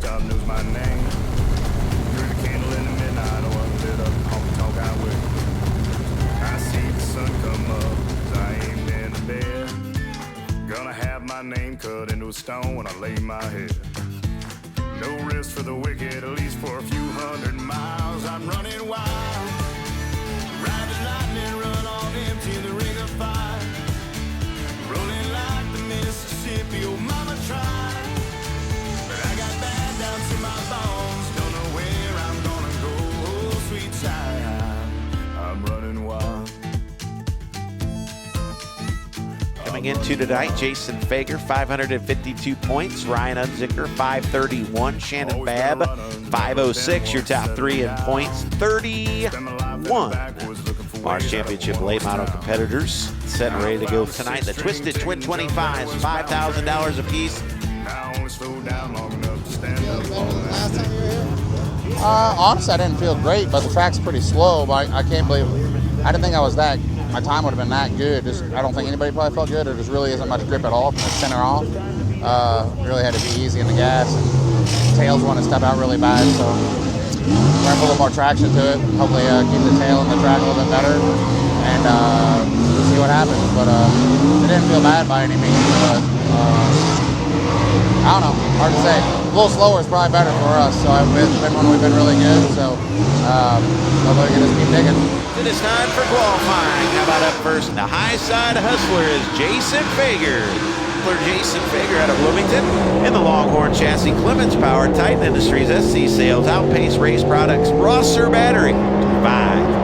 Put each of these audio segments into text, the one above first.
God knows my name. Through the candle in the midnight, oh, I lit up honky tonk highway. I see the sun come up as I aimed into bed. Gonna have my name cut into a stone when I lay my head. No rest for the wicked, at least for a few hundred miles. I'm running wild, ride the lightning, run on empty the ring of fire. Rolling like the Mississippi, oh mama tried. But I got bad down to my bones, don't know where I'm gonna go, oh sweet child, I'm running wild. Coming into tonight, Jason Fager, 552 points. Ryan Unzicker, 531. Shannon Babb, 506. Your top three in points, 31. Mars Championship late model competitors set and ready to go tonight. The Twisted Twin 25s, $5,000 a piece. Honestly, I didn't feel great, but the track's pretty slow. But I can't believe, I didn't think I was that. My time would have been that good. I don't think anybody probably felt good. There just really isn't much grip at all from the center off. Really had to be easy in the gas, and tails want to step out really bad. So we're gonna put a little more traction to it. Hopefully keep the tail in the track a little bit better, and see what happens. But it didn't feel bad by any means. But I don't know, hard to say. A little slower is probably better for us. So it's been when we've been really good. So hopefully we can just keep digging. It is time for qualifying. How about up first? The high side hustler is Jason Fager. Jason Fager out of Bloomington. In the Longhorn chassis, Clements Power, Titan Industries, SC Sales, Outpace Race Products, Rosser Battery, 5.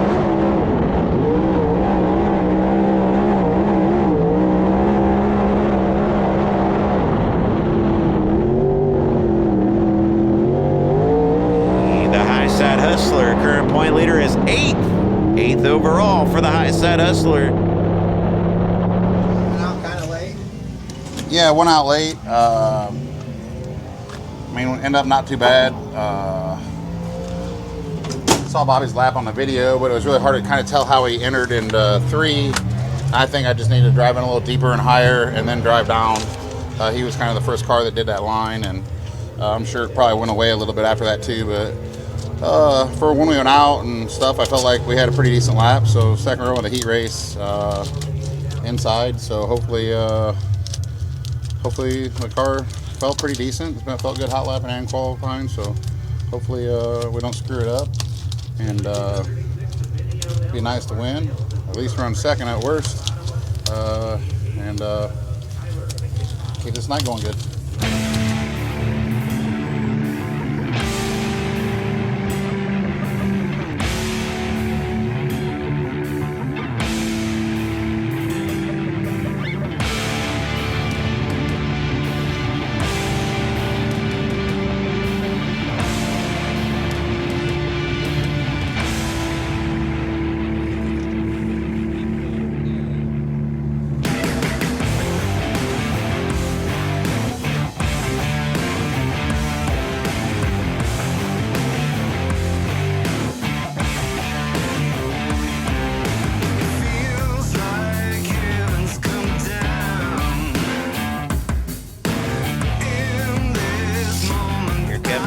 Hustler, current point leader is 8th. 8th overall for the high side hustler. Went out kind of late. Yeah, went out late. I mean, ended up not too bad. Saw Bobby's lap on the video, but it was really hard to kind of tell how he entered into 3. I think I just needed to drive in a little deeper and higher and then drive down. He was kind of the first car that did that line, and I'm sure it probably went away a little bit after that too, but for when we went out and stuff, I felt like we had a pretty decent lap. So second row of the heat race inside. So hopefully the car felt pretty decent. It felt good hot lapping and qualifying. So hopefully we don't screw it up, and be nice to win. At least run second at worst, and keep this night going good.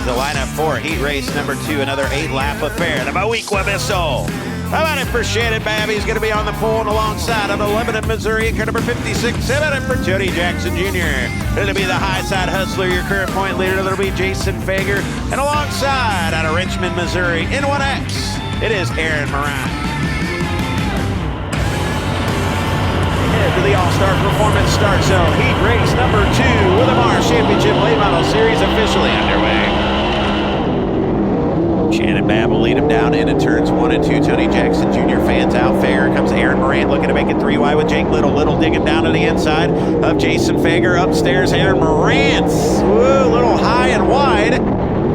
The lineup for heat race number 2, another 8-lap affair. The Maweekwa Missile. How about it for Shannon Babb? He's going to be on the pole and alongside of the Lebanon, Missouri, car number 56. How about it for Tony Jackson Jr.? It'll be the high side hustler, your current point leader. That'll be Jason Fager. And alongside out of Richmond, Missouri, N1X, it is Aaron Moran. To the Allstar Performance Start Zone heat race number 2 with the Mars Championship late model series officially underway. Shannon Babb will lead him down into turns 1 and 2. Tony Jackson Jr. fans out. Fager comes Aaron Moran looking to make it 3 wide with Jake Little. Little digging down to the inside of Jason Fager. Upstairs, Aaron Moran. Woo, little high and wide.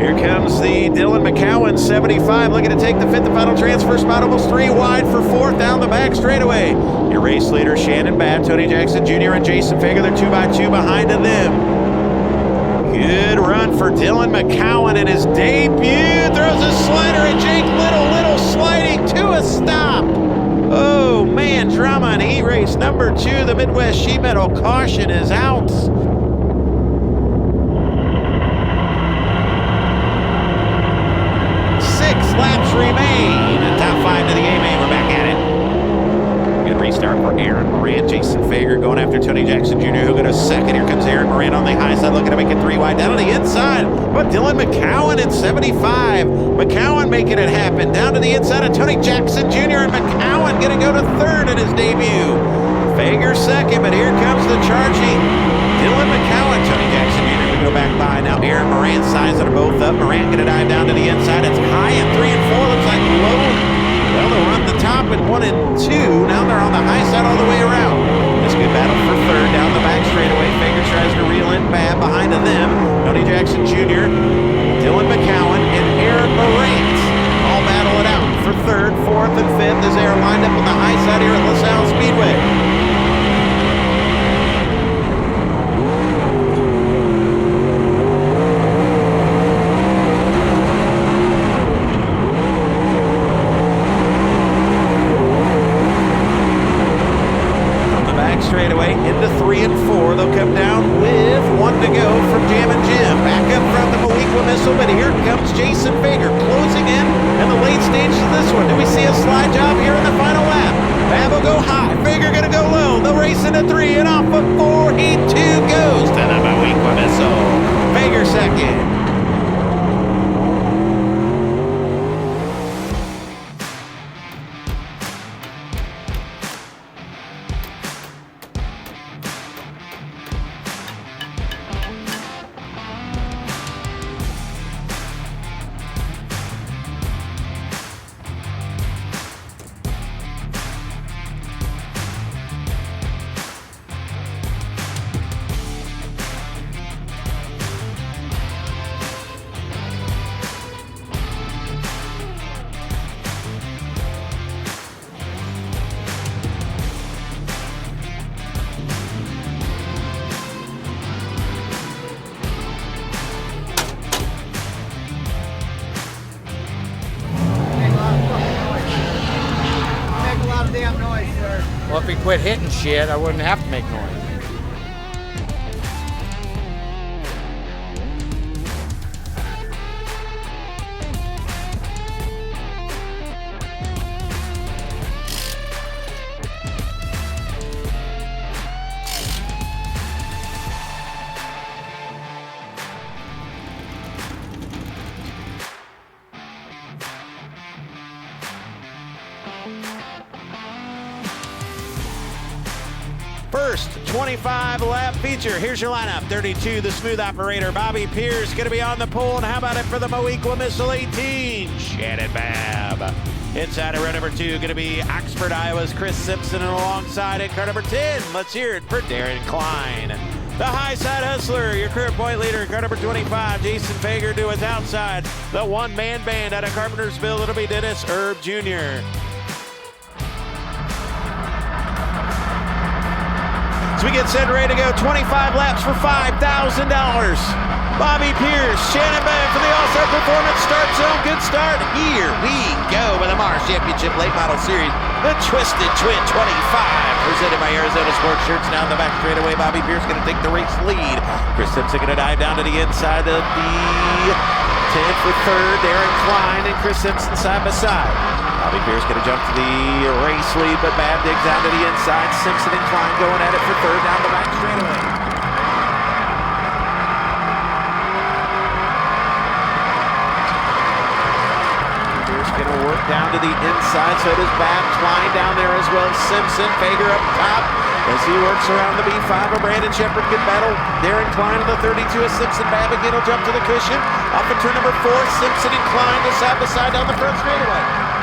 Here comes the Dylan McCowan, 75, looking to take the 5th and final transfer spot, almost 3 wide for 4th down the back straightaway. Your race leader, Shannon Babb, Tony Jackson Jr. and Jason Fager, they're 2x2 behind of them. Good run for Dylan McCowan in his debut. Throws a slider at Jake Little. Little sliding to a stop. Oh man, drama in heat race number 2. The Midwest Sheet Metal caution is out. Aaron Moran, Jason Fager going after Tony Jackson Jr. Who'll go to second. Here comes Aaron Moran on the high side, looking to make it 3 wide down on the inside. But Dylan McCowan in 75. McCowan making it happen down to the inside of Tony Jackson Jr. and McCowan going to go to third in his debut. Fager second, but here comes the charging Dylan McCowan. Tony Jackson Jr. will go back by. Now Aaron Moran sizing them both up. Moran going to dive down to the inside. It's high in 3 and 4. Looks like low. Well, they'll run the top in 1 and 2. Now they're on the high side all the way around. This good battle for third down the back straightaway. Fager tries to reel in bad behind of them. Tony Jackson Jr., Dylan McCowan, and Aaron Moran all battle it out for third, fourth, and fifth as they are lined up on the high side here at LaSalle Speedway. Straightaway into 3 and 4. They'll come down with 1 to go from Jam and Jim. Back up from the Moequa missile, but here comes Jason Fager closing in the late stages of this one. Do we see a slide job here in the final lap? Bab will go high. Fager going to go low. They'll race into 3 and off of 4. He too goes to the Moequa missile. Fager second. Well, if he quit hitting shit, I wouldn't have to make noise. First 25 lap feature. Here's your lineup. 32, the smooth operator, Bobby Pierce, going to be on the pole. And how about it for the Moequa Missile 18? Shannon Babb. Inside of row number 2, going to be Oxford, Iowa's Chris Simpson, and alongside it, car number 10. Let's hear it for Darren Klein. The high side hustler, your career point leader, car number 25, Jason Fager to his outside. The one-man band out of Carpentersville, it'll be Dennis Erb Jr. So we get set and ready to go. 25 laps for $5,000. Bobby Pierce, Shannon Babb for the Allstar Performance Start Zone. Good start. Here we go with the Mars Championship Late Model Series. The Twisted Twin 25, presented by Arizona Sports Shirts. Now in the back straightaway, Bobby Pierce going to take the race lead. Chris Simpson going to dive down to the inside of the 10 for third. Darren Klein and Chris Simpson side by side. Bobby Pierce going to jump to the race lead, but Babb digs down to the inside. Simpson and Klein going at it for third down the back straightaway. Pierce going to work down to the inside, so does Babb. Klein down there as well. Simpson, Fager up top as he works around the B5. Brandon Shepard good battle. Darren Klein in the 32 of Simpson. Babb again will jump to the cushion. Off of turn number 4, Simpson and Klein to side by side down the front straightaway.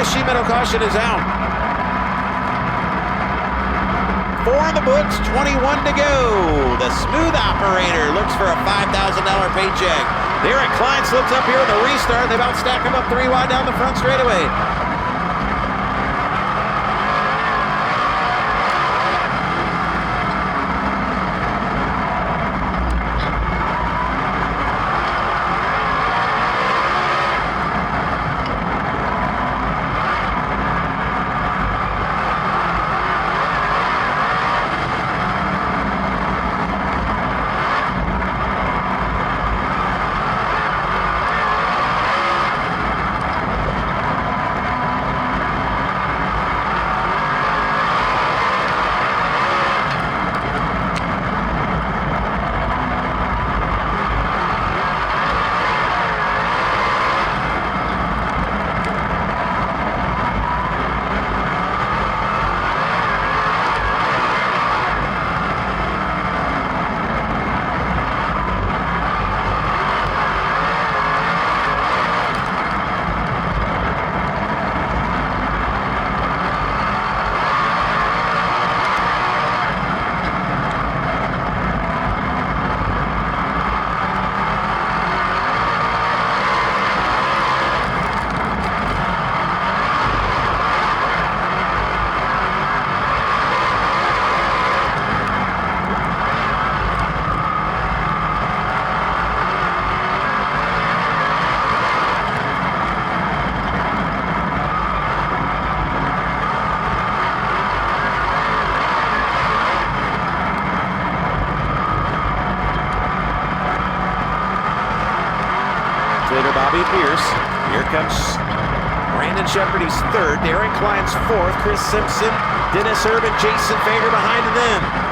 Sheet metal caution is out. 4 in the books, 21 to go. The smooth operator looks for a $5,000 paycheck. Darren Klein slips up here in the restart. They about stack him up 3 wide down the front straightaway. Bobby Pierce. Here comes Brandon Shepard, he's third. Darren Klein's fourth. Chris Simpson, Dennis Urban, Jason Fager behind them.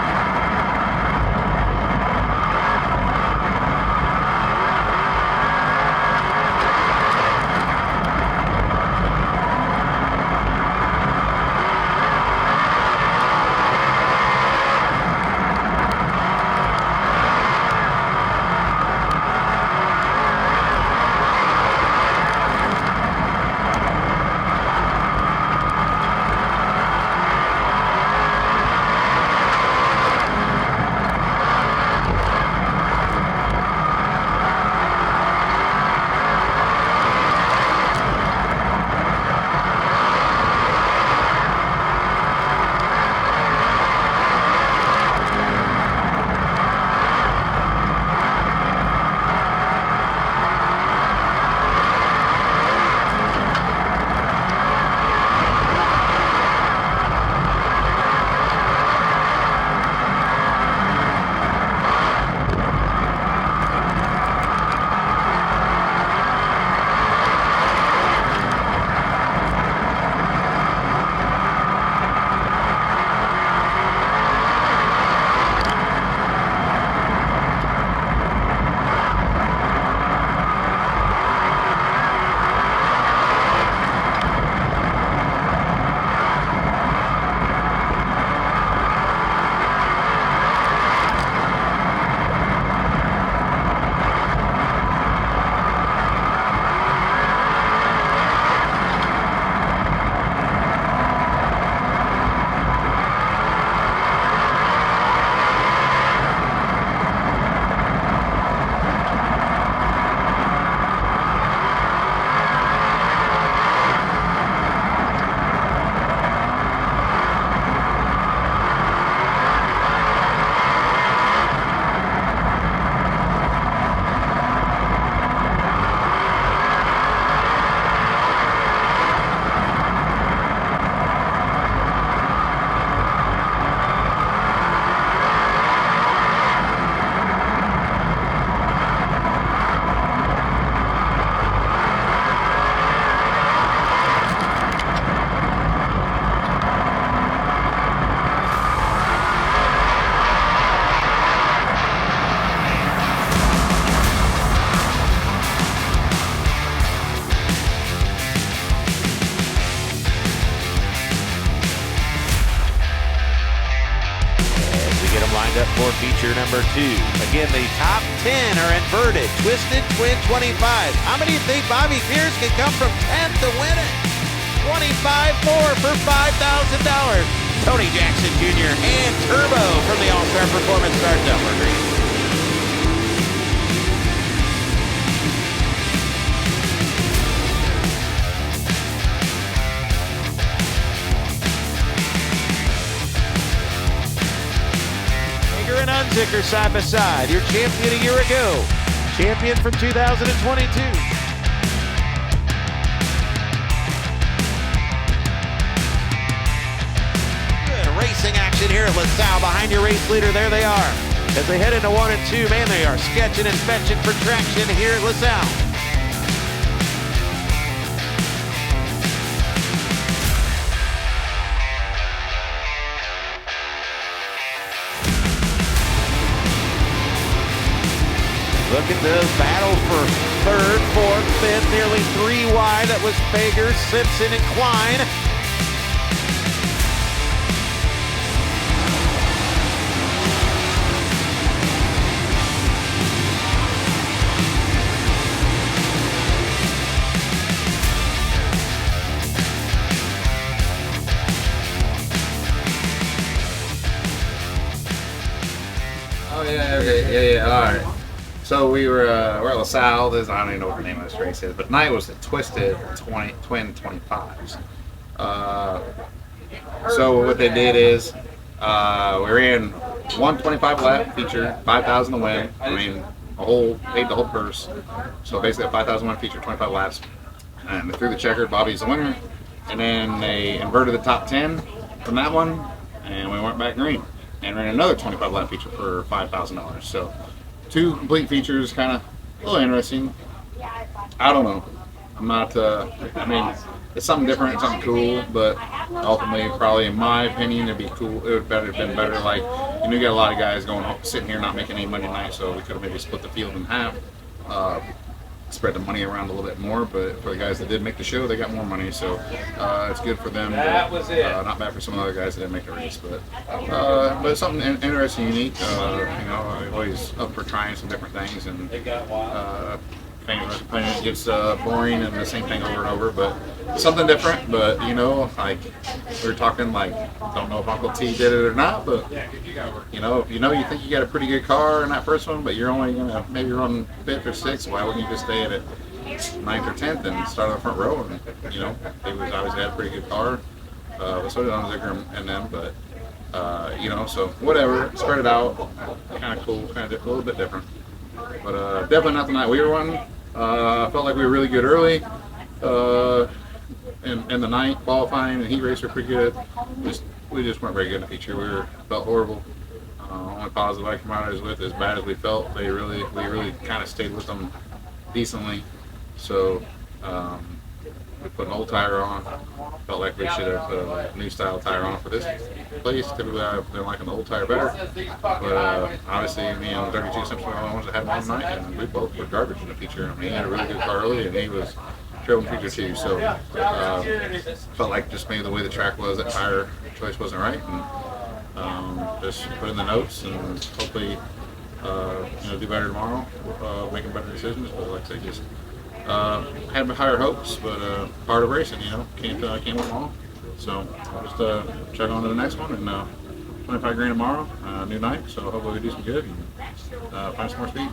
For feature number 2. Again, the top 10 are inverted, twisted twin 25s. How many do you think Bobby Pierce can come from 10th to win it? 25 more for $5,000. Tony Jackson Jr. and Turbo from the Allstar Performance starts up for green. And Unzicker side by side. Your champion a year ago. Champion from 2022. Good racing action here at LaSalle. Behind your race leader, there they are. As they head into 1 and 2, man, they are sketching and fetching for traction here at LaSalle. Look at the battle for third, fourth, fifth, nearly 3 wide. That was Fager, Simpson, and Klein. Oh yeah, okay, yeah, all right. So we're at LaSalle. I don't even know what the name of this race is, but tonight was the twisted twin 25s. So what they did is we ran 125 lap feature, 5,000 to win. I mean, paid the whole purse. So basically a 5,000 win feature, 25 laps. And they threw the checkered. Bobby's the winner. And then they inverted the top 10 from that one, and we went back green and ran another 25 lap feature for $5,000. So 2 complete features, kind of a little interesting. I don't know. I'm not. I mean, it's something different, it's something cool, but ultimately, probably in my opinion, it'd be cool. It would have been better. Like, you know, you got a lot of guys going sitting here not making any money tonight, so we could have maybe split the field in half, spread the money around a little bit more. But for the guys that did make the show, they got more money, so it's good for them. But, not bad for some of the other guys that didn't make the race, but it's something interesting, unique. You know, I'm always up for trying some different things, and it gets boring and the same thing over and over, but something different. But you know, like we were talking, like, don't know if Uncle T did it or not, but you know, if you think you got a pretty good car in that first one, but you're only gonna maybe run 5th or 6th, why wouldn't you just stay at it 9th or 10th and start on the front row? And you know, he was obviously had a pretty good car, but so did Zigger and them, but you know, so whatever, spread it out, kind of cool, kind of a little bit different, but definitely not the night we were running. Felt like we were really good early in the night qualifying, and heat race were pretty good. We just weren't very good in the feature. Felt horrible. Only positive I come out with, as bad as we felt, we really kind of stayed with them decently. So we put an old tire on. Felt like we should have put a new style tire on for this place. Typically I've been liking the old tire better, but obviously me and 32 Simpson were the only ones that had one night, and we both were garbage in the feature. I mean, he had a really good car early, and he was terrible in feature too. So felt like just maybe the way the track was, that tire choice wasn't right, and just put in the notes and hopefully you know, do better tomorrow, making better decisions. But like I say, just had higher hopes, but part of racing, you know, can't win them all. So I'll just check on to the next one, and 25 grand tomorrow, new night. So hopefully we do some good and find some more speed.